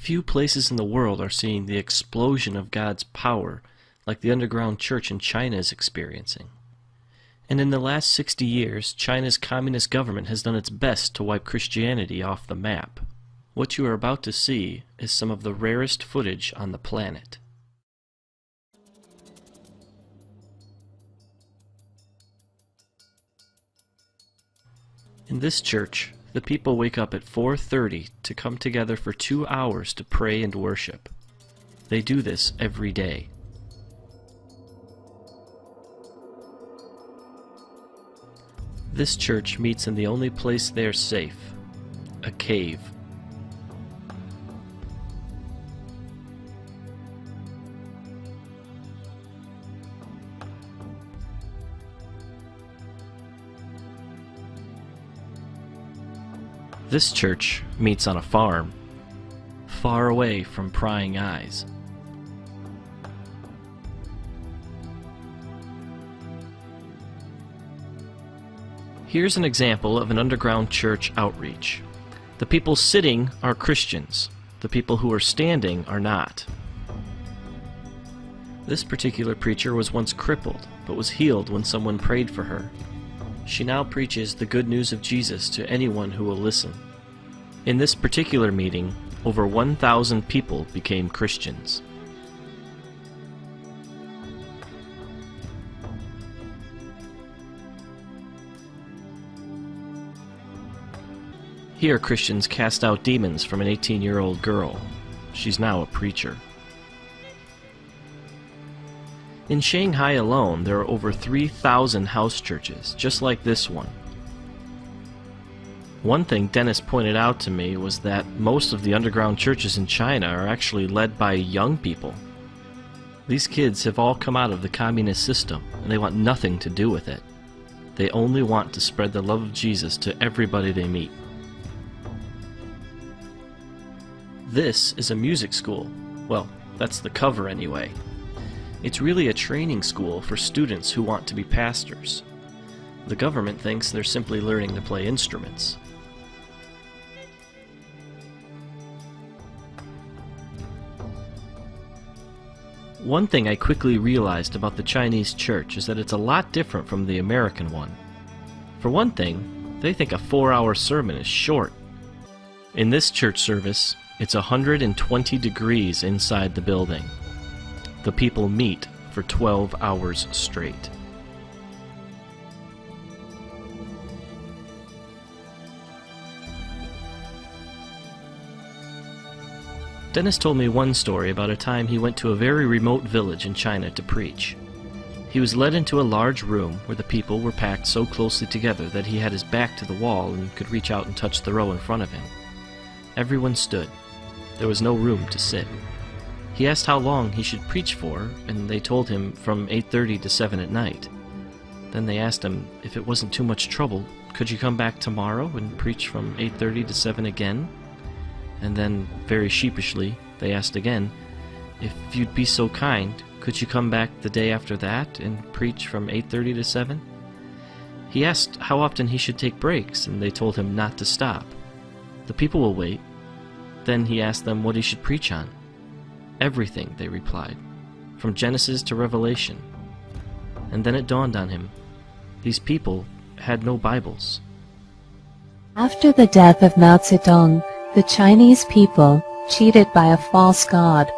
Few places in the world are seeing the explosion of God's power like the underground church in China is experiencing. And in the last 60 years, China's communist government has done its best to wipe Christianity off the map. What you are about to see is some of the rarest footage on the planet. In this church, the people wake up at 4:30 to come together for 2 hours to pray and worship. They do this every day. This church meets in the only place they're safe, a cave. This church meets on a farm, far away from prying eyes. Here's an example of an underground church outreach. The people sitting are Christians. The people who are standing are not. This particular preacher was once crippled, but was healed when someone prayed for her. She now preaches the good news of Jesus to anyone who will listen. In this particular meeting, over 1,000 people became Christians. Here Christians cast out demons from an 18-year-old girl. She's now a preacher. In Shanghai alone, there are over 3,000 house churches, just like this one. One thing Dennis pointed out to me was that most of the underground churches in China are actually led by young people. These kids have all come out of the communist system, and they want nothing to do with it. They only want to spread the love of Jesus to everybody they meet. This is a music school. Well, that's the cover anyway. It's really a training school for students who want to be pastors. The government thinks they're simply learning to play instruments. One thing I quickly realized about the Chinese church is that it's a lot different from the American one. For one thing, they think a 4-hour sermon is short. In this church service, it's 120 degrees inside the building. The people meet for 12 hours straight. Dennis told me one story about a time he went to a very remote village in China to preach. He was led into a large room where the people were packed so closely together that he had his back to the wall and could reach out and touch the row in front of him. Everyone stood. There was no room to sit. He asked how long he should preach for, and they told him from 8:30 to 7 at night. Then they asked him if it wasn't too much trouble, could you come back tomorrow and preach from 8:30 to 7 again? And then, very sheepishly, they asked again, if you'd be so kind, could you come back the day after that and preach from 8:30 to 7? He asked how often he should take breaks, and they told him not to stop. The people will wait. Then he asked them what he should preach on. Everything, they replied, from Genesis to Revelation. And then it dawned on him, these people had no Bibles. After the death of Mao Zedong, the Chinese people, cheated by a false god,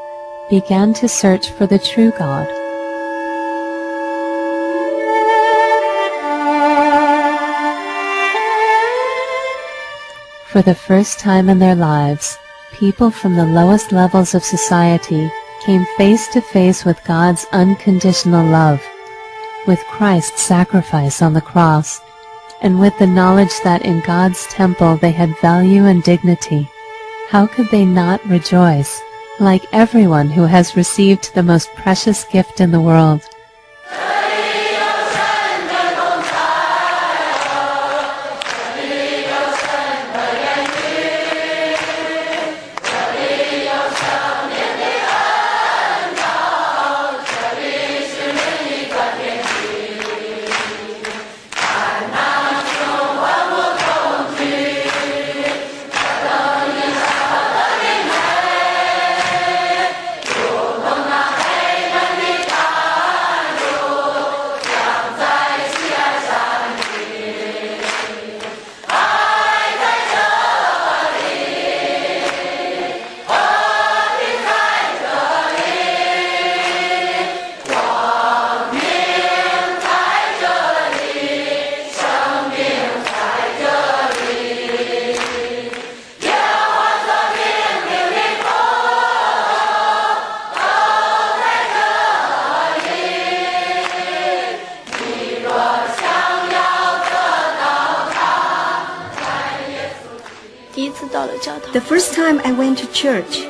began to search for the true God. For the first time in their lives, people from the lowest levels of society came face to face with God's unconditional love, with Christ's sacrifice on the cross, and with the knowledge that in God's temple they had value and dignity. How could they not rejoice, like everyone who has received the most precious gift in the world? 次到了教堂。 The first time I went to church,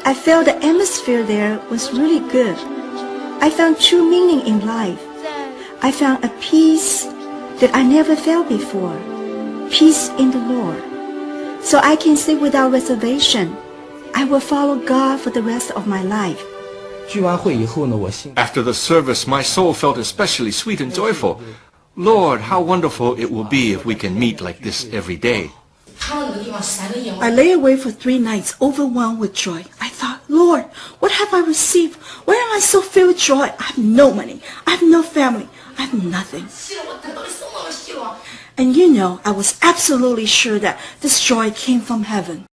I felt the atmosphere there was really good. I found true meaning in life. I found a peace that I never felt before. Peace in the Lord. So I can say without reservation, I will follow God for the rest of my life. 聚完会以后呢，我心 After the service, my soul felt especially sweet and joyful. Lord, how wonderful it will be if we can meet like this every day. I lay awake for 3 nights, overwhelmed with joy. I thought, Lord, what have I received? Why am I so filled with joy? I have no money. I have no family. I have nothing. And you know, I was absolutely sure that this joy came from heaven.